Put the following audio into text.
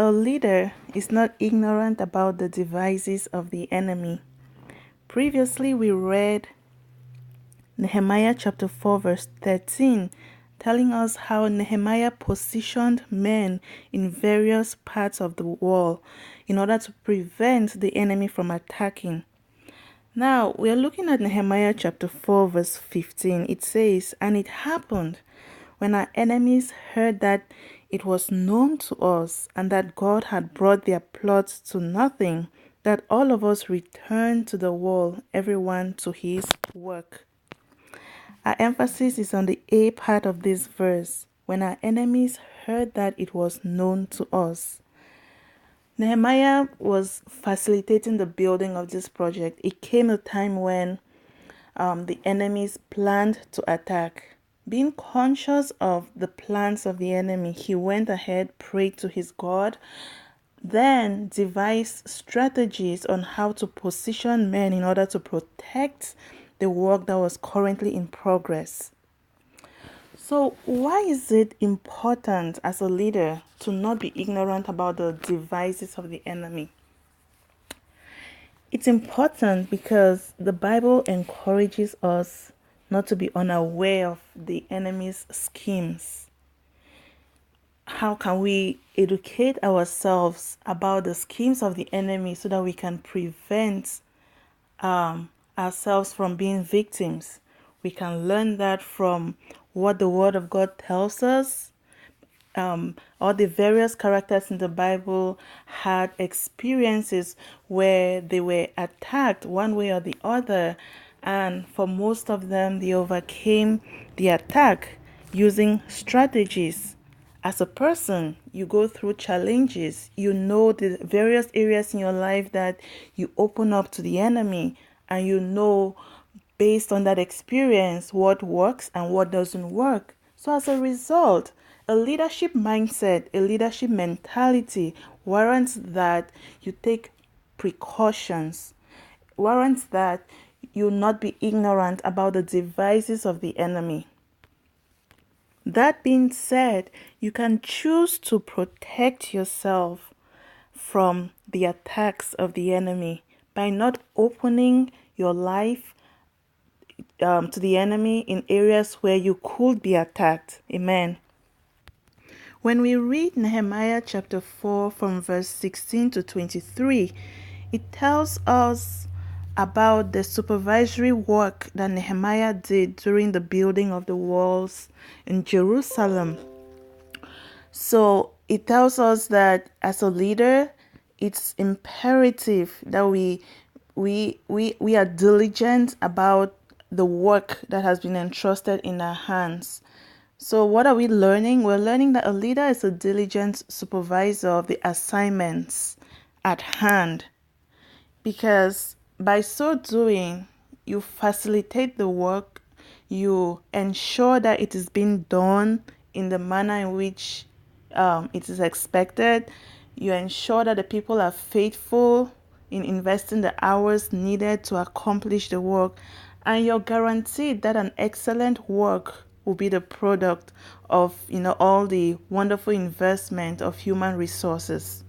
a leader is not ignorant about the devices of the enemy. Previously, we read Nehemiah chapter 4 verse 13, telling us how Nehemiah positioned men in various parts of the wall in order to prevent the enemy from attacking. Now, we are looking at Nehemiah chapter 4 verse 15. It says, "And it happened when our enemies heard that it was known to us and that God had brought their plots to nothing, that all of us returned to the wall, everyone to his work." Our emphasis is on the A part of this verse, when our enemies heard that it was known to us. Nehemiah was facilitating the building of this project. It came a time when the enemies planned to attack. Being conscious of the plans of the enemy, he went ahead, prayed to his God, then devised strategies on how to position men in order to protect the work that was currently in progress. So why is it important as a leader to not be ignorant about the devices of the enemy? It's important because the Bible encourages us not to be unaware of the enemy's schemes. How can we educate ourselves about the schemes of the enemy so that we can prevent ourselves from being victims? We can learn that from what the Word of God tells us. All the various characters in the Bible had experiences where they were attacked one way or the other, and for most of them, they overcame the attack using strategies. As a person, you go through challenges. You know the various areas in your life that you open up to the enemy, and you know based on that experience what works and what doesn't work. So as a result, a leadership mindset, a leadership mentality warrants that you take precautions, warrants that you not be ignorant about the devices of the enemy. That being said, you can choose to protect yourself from the attacks of the enemy by not opening your life to the enemy in areas where you could be attacked. Amen. When we read Nehemiah chapter 4 from verse 16 to 23, it tells us about the supervisory work that Nehemiah did during the building of the walls in Jerusalem. So it tells us that as a leader, it's imperative that we are diligent about the work that has been entrusted in our hands. So what are we learning? We're learning that a leader is a diligent supervisor of the assignments at hand, because by so doing, you facilitate the work, you ensure that it is being done in the manner in which it is expected, you ensure that the people are faithful in investing the hours needed to accomplish the work, and you're guaranteed that an excellent work will be the product of all the wonderful investment of human resources.